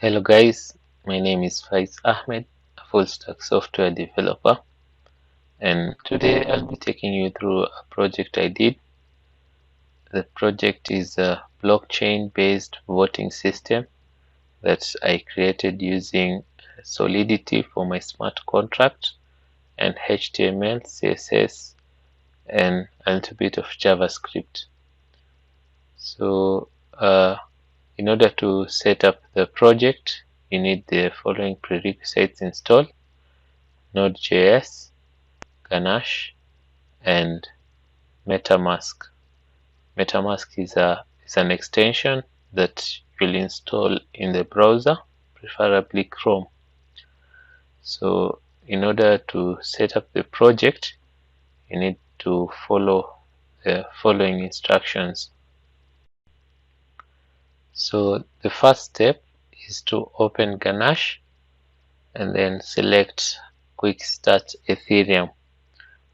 Hello guys, my name is Faiz Ahmed, a full stack software developer, and today I'll be taking you through a project I did. The project is a blockchain based voting system that I created using Solidity for my smart contract and HTML, CSS, and a little bit of JavaScript. So in order to set up the project, you need the following prerequisites installed: Node.js, ganache, and Metamask. Metamask is an extension that you'll install in the browser, preferably Chrome. So in order to set up the project, you need to follow the following instructions. So the first step is to open Ganache and then select Quick Start Ethereum.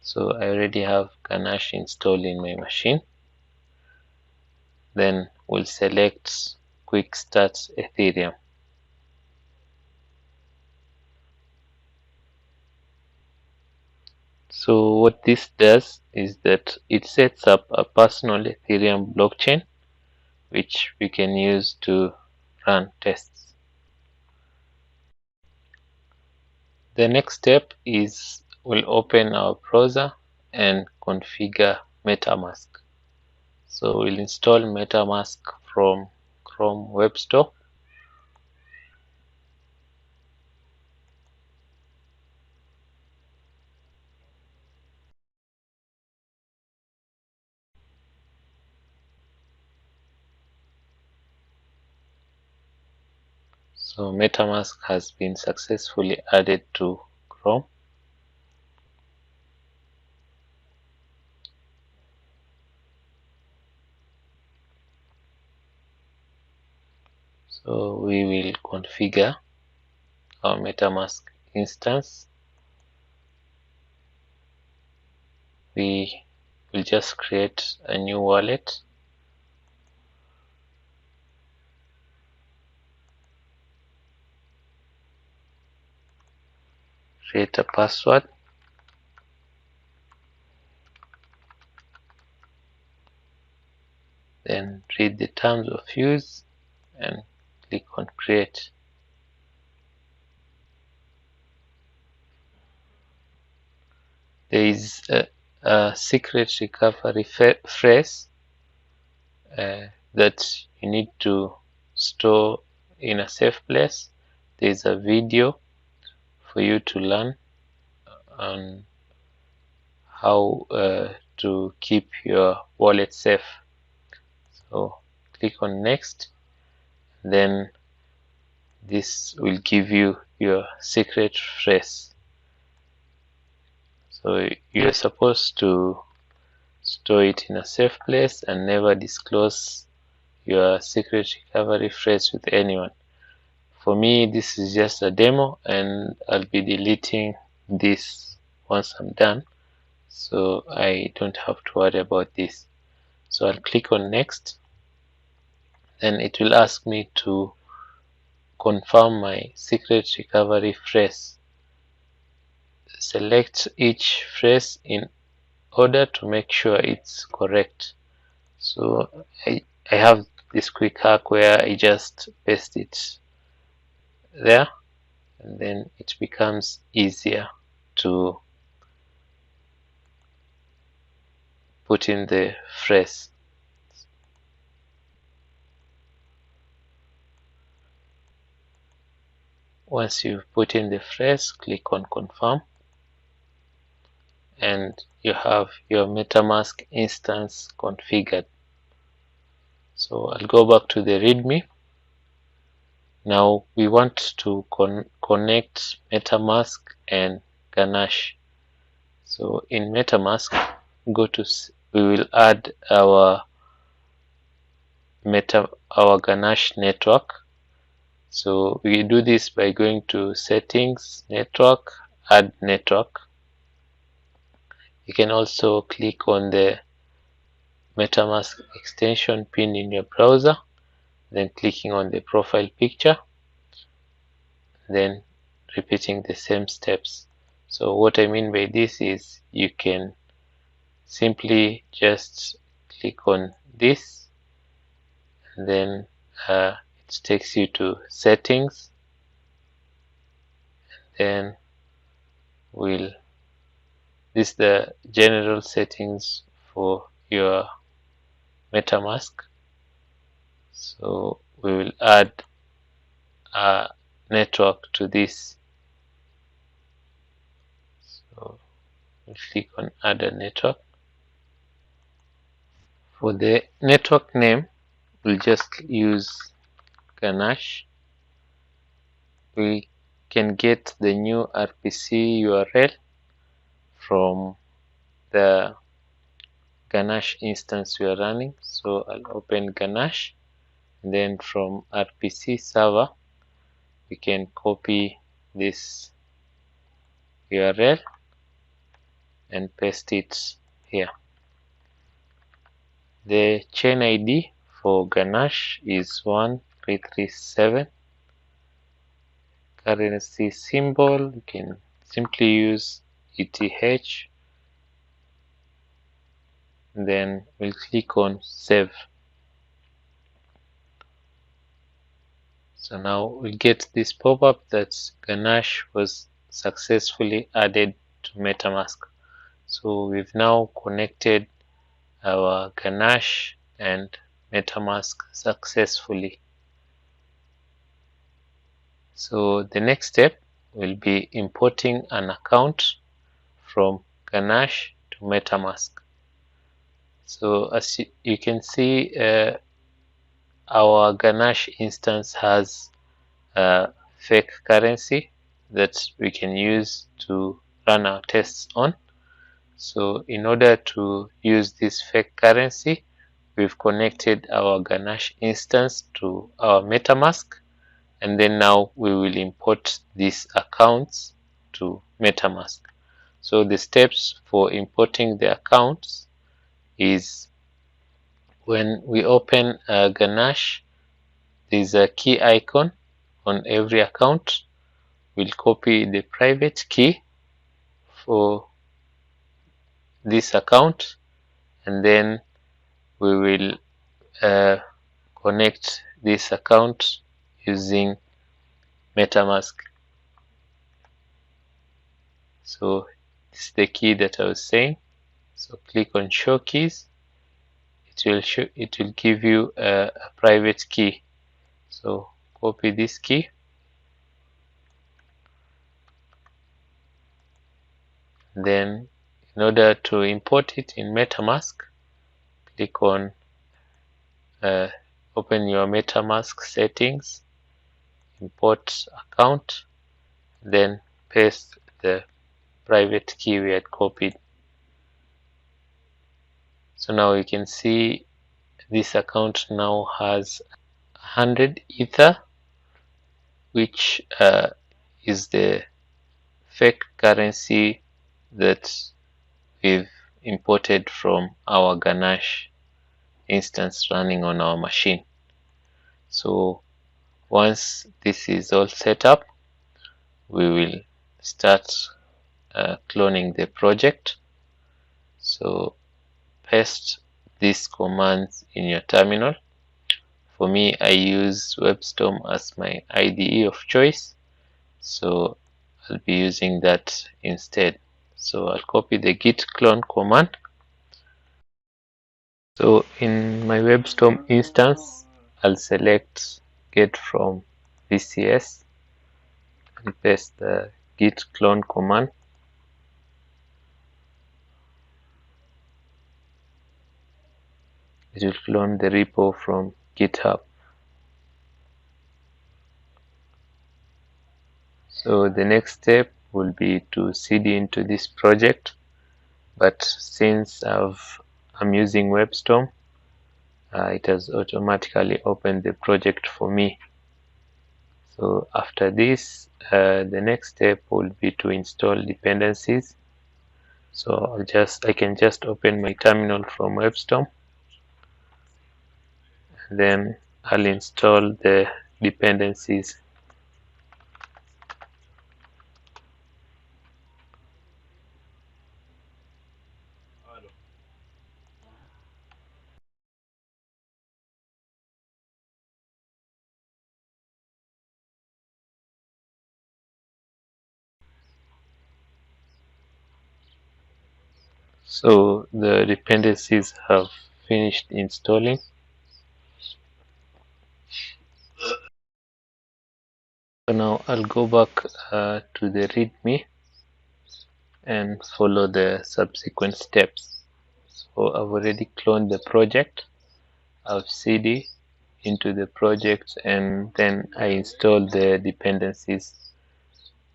So I already have Ganache installed in my machine. Then we'll select Quick Start Ethereum. So what this does is that it sets up a personal Ethereum blockchain which we can use to run tests. The next step is we'll open our browser and configure Metamask. So we'll install Metamask from Chrome Web Store. So Metamask has been successfully added to Chrome. So we will configure our Metamask instance. We will just create a new wallet. Create a password. Then read the terms of use and click on create. There is a secret recovery phrase that you need to store in a safe place. There is a video for you to learn on how to keep your wallet safe. So click on next, then this will give you your secret phrase. So you're supposed to store it in a safe place and never disclose your secret recovery phrase with anyone. For me, this is just a demo and I'll be deleting this once I'm done, so I don't have to worry about this. So I'll click on next, then it will ask me to confirm my secret recovery phrase. Select each phrase in order to make sure it's correct. So I have this quick hack where I just paste it there, and then it becomes easier to put in the phrase. Once you've put in the phrase, click on confirm, and you have your MetaMask instance configured. So I'll go back to the README. Now we want to connect MetaMask and Ganache. So in MetaMask, we will add our Ganache network. So we do this by going to settings, network, add network. You can also click on the MetaMask extension pinned in your browser, then clicking on the profile picture. then repeating the same steps. So what I mean by this is you can simply just click on this, and then it takes you to settings. Then this is the general settings for your Metamask. So we will add a network to this. So we'll click on add a network. For the network name, we'll just use ganache. We can get the new RPC URL from the ganache instance we are running. So I'll open ganache, and then from RPC server we can copy this URL and paste it here. The chain ID for ganache is 1337. Currency symbol, you can simply use ETH. Then we'll click on save. So now we'll get this pop-up that ganache was successfully added to Metamask. So we've now connected our ganache and Metamask successfully. So the next step will be importing an account from ganache to Metamask. So as you can see, our ganache instance has a fake currency that we can use to run our tests on. So in order to use this fake currency, we've connected our ganache instance to our Metamask, and then now we will import these accounts to Metamask. So the steps for importing the accounts is when we open ganache, there's a key icon on every account. We'll copy the private key for this account, and then we will connect this account using Metamask. So this is the key that I was saying. So click on show keys. It will give you a private key. So copy this key, then in order to import it in Metamask, click on open your Metamask settings, import account, then paste the private key we had copied. So now you can see this account now has 100 Ether, which is the fake currency that we've imported from our ganache instance running on our machine. So once this is all set up, we will start cloning the project. So paste these commands in your terminal. For me, I use WebStorm as my IDE of choice, so I'll be using that instead. So I'll copy the git clone command. So in my WebStorm instance, I'll select get from VCS and paste the git clone command. It will clone the repo from GitHub. So the next step will be to cd into this project, but since I'm using WebStorm, it has automatically opened the project for me. So after this, the next step will be to install dependencies. So I can just open my terminal from WebStorm, then I'll install the dependencies. So the dependencies have finished installing. So now I'll go back to the README and follow the subsequent steps. So I've already cloned the project. I've cd into the project and then I install the dependencies.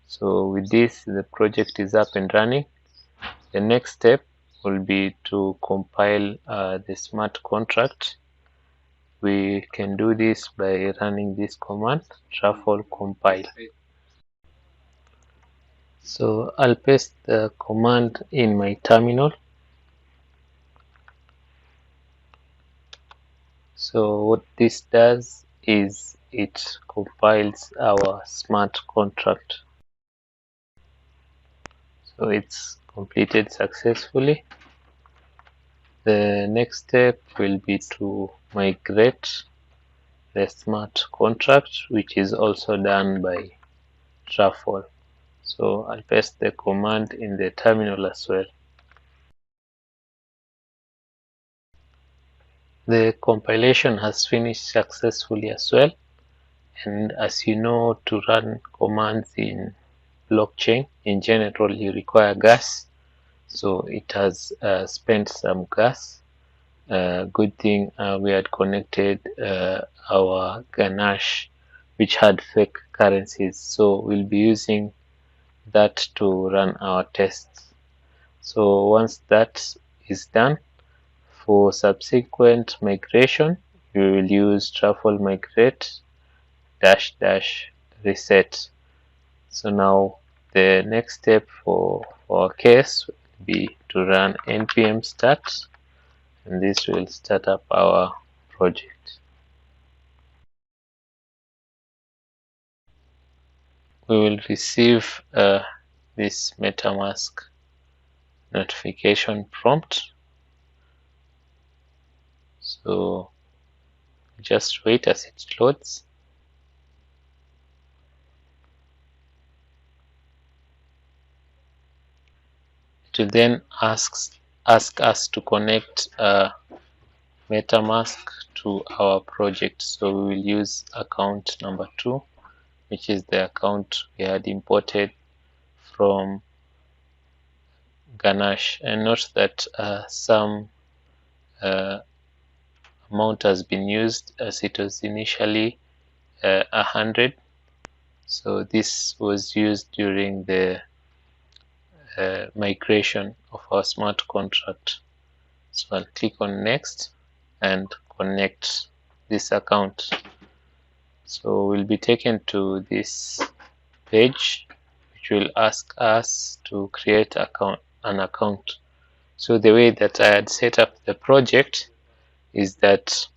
So with this, the project is up and running. The next step will be to compile the smart contract. We can do this by running this command, truffle compile. So I'll paste the command in my terminal. So what this does is it compiles our smart contract. So it's completed successfully. The next step will be to migrate the smart contract, which is also done by truffle. So I'll paste the command in the terminal as well. The compilation has finished successfully as well. And as you know, to run commands in blockchain, in general, you require gas. So it has spent some gas. Good thing we had connected our ganache, which had fake currencies. So we'll be using that to run our tests. So once that is done, for subsequent migration, we will use truffle migrate -- reset. So now the next step for our case will be to run npm start, and this will start up our project. We will receive this Metamask notification prompt. So just wait as it loads. It will then ask us to connect Metamask to our project. So we will use account number 2, which is the account we had imported from ganache. And note that some amount has been used, as it was initially 100. So this was used during the migration of our smart contract. So I'll click on next and connect this account. So we'll be taken to this page, which will ask us to create an account. So the way that I had set up the project is that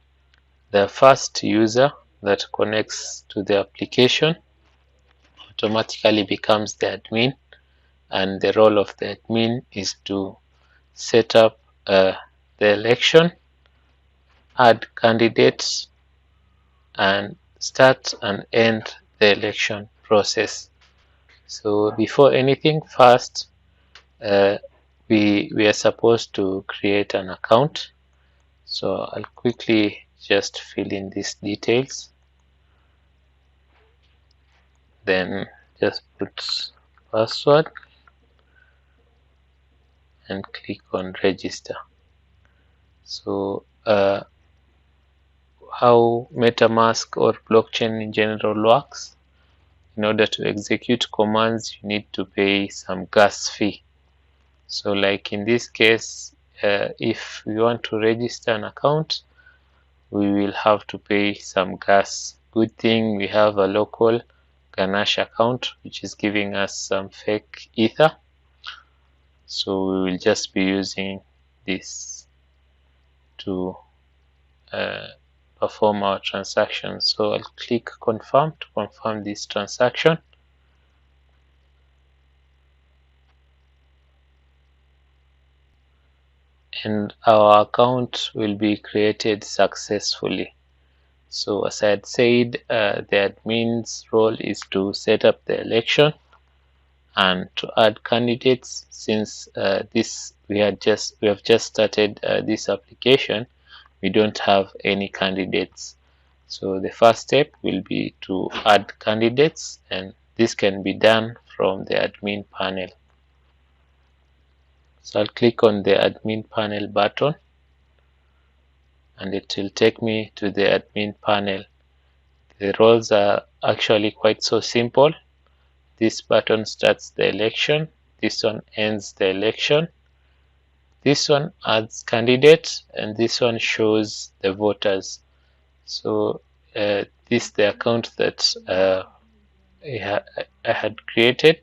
the first user that connects to the application automatically becomes the admin, and the role of the admin is to set up the election, add candidates, and start and end the election process. So before anything, first we are supposed to create an account. So I'll quickly just fill in these details, then just put password and click on register. So how Metamask or blockchain in general works: in order to execute commands, you need to pay some gas fee. So like in this case, if we want to register an account, we will have to pay some gas. Good thing we have a local ganache account, which is giving us some fake ether. So we will just be using this to perform our transaction. So I'll click confirm to confirm this transaction. And our account will be created successfully. So as I had said, the admin's role is to set up the election, And to add candidates, since we have just started this application, we don't have any candidates. So the first step will be to add candidates, and this can be done from the admin panel. So I'll click on the admin panel button and it will take me to the admin panel. The roles are actually quite so simple. This button starts the election, this one ends the election, this one adds candidates, and this one shows the voters. So this is the account that I had created.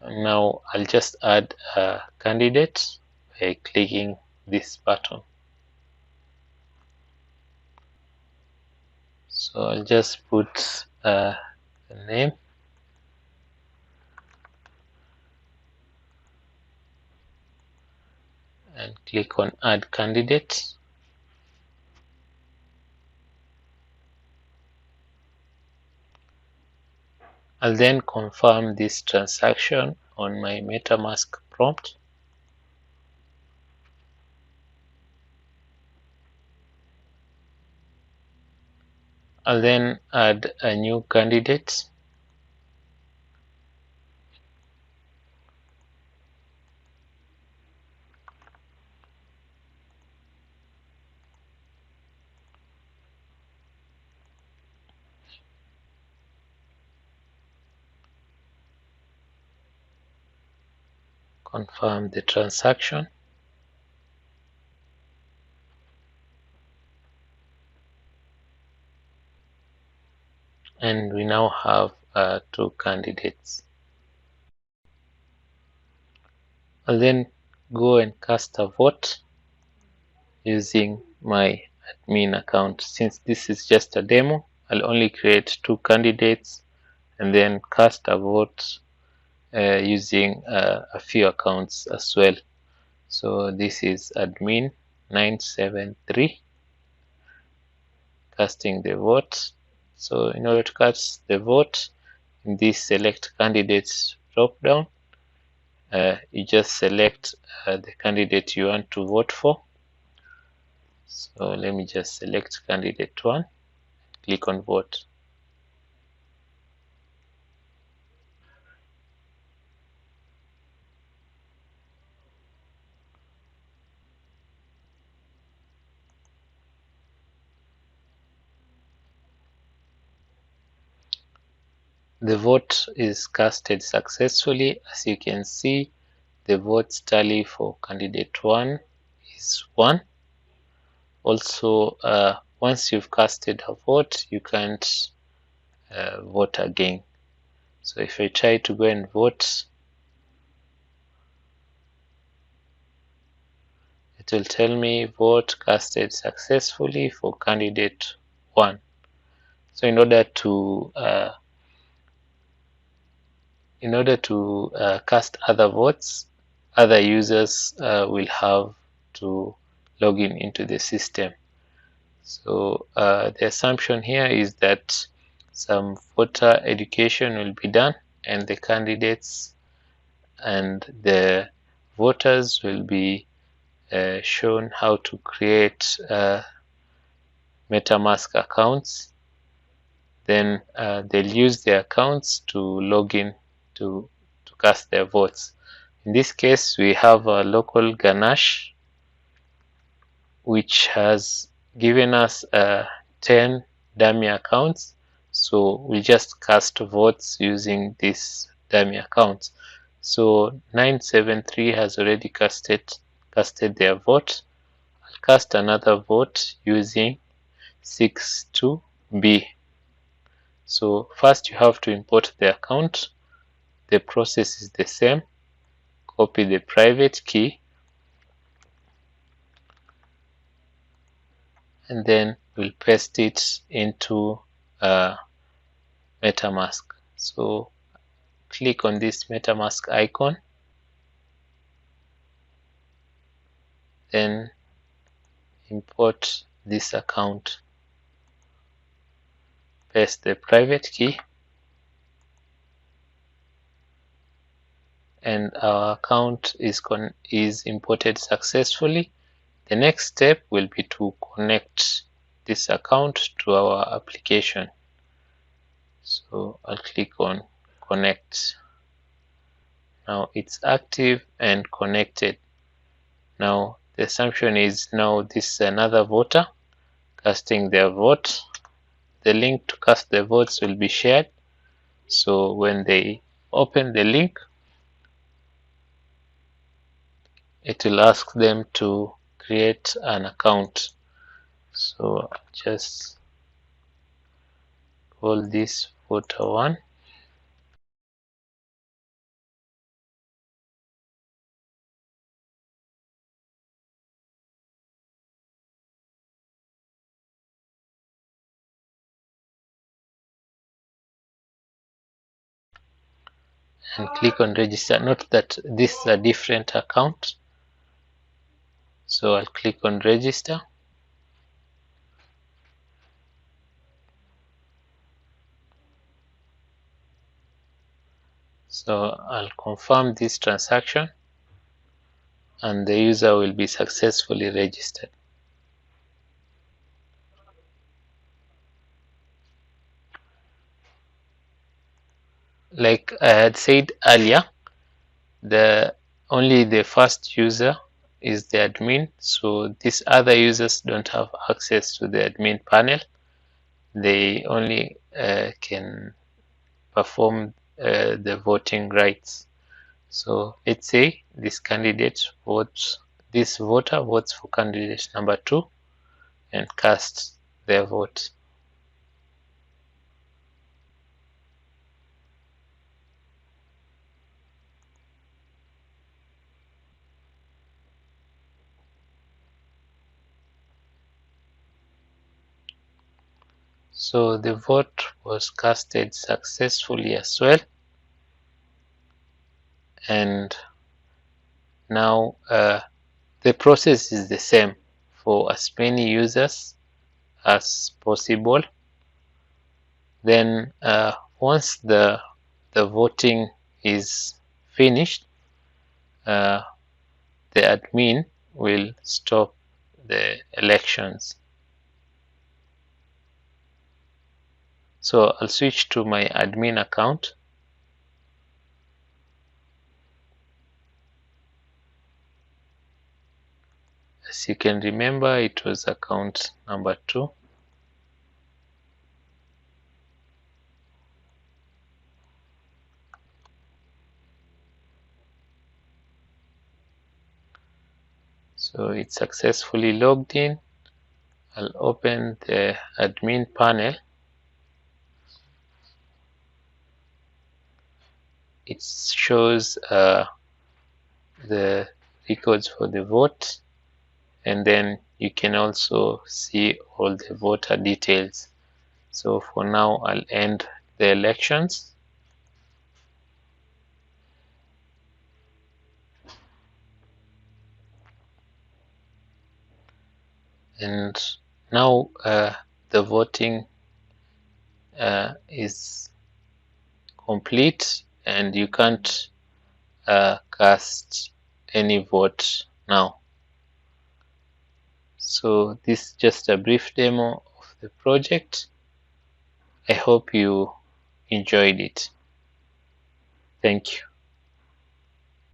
Now I'll just add a candidate by clicking this button. So I'll just put the name and click on add candidate. I'll then confirm this transaction on my Metamask prompt. I'll then add a new candidate. Confirm the transaction. And we now have two candidates. I'll then go and cast a vote using my admin account. Since this is just a demo, I'll only create two candidates and then cast a vote using a few accounts as well. So this is admin 973 casting the vote. So in order to cast the vote, in this select candidates drop down, you just select the candidate you want to vote for. So let me just select candidate 1, click on vote. The vote is casted successfully. As you can see, the votes tally for candidate 1 is 1. Also, once you've casted a vote, you can't vote again. So if I try to go and vote, it will tell me vote casted successfully for candidate 1. So in order to cast other votes, other users will have to log in into the system. So the assumption here is that some voter education will be done, and the candidates and the voters will be shown how to create Metamask accounts. Then they'll use their accounts to log in to cast their votes. In this case, we have a local ganache which has given us 10 dummy accounts. So we just cast votes using these dummy accounts. So 973 has already casted their vote. I'll cast another vote using 62B. So first you have to import the account. The process is the same. Copy the private key and then we'll paste it into Metamask. So click on this Metamask icon, then import this account, paste the private key, and our account is imported successfully. The next step will be to connect this account to our application. So I'll click on connect. Now it's active and connected. Now the assumption is now this is another voter casting their vote. The link to cast the votes will be shared. So when they open the link, it will ask them to create an account. So just call this voter 1. And click on register. Note that this is a different account. So I'll click on register. So I'll confirm this transaction and the user will be successfully registered. Like I had said earlier, only the first user is the admin, so these other users don't have access to the admin panel. They only can perform the voting rights. So let's say this candidate votes, this voter votes for candidate number 2 and casts their vote. So the vote was casted successfully as well, and now the process is the same for as many users as possible. Then once the voting is finished, the admin will stop the elections. So I'll switch to my admin account. As you can remember, it was account number 2. So it's successfully logged in. I'll open the admin panel. It shows the records for the vote, and then you can also see all the voter details. So for now, I'll end the elections. And now the voting is complete and you can't cast any vote now. So this is just a brief demo of the project. I hope you enjoyed it. Thank you.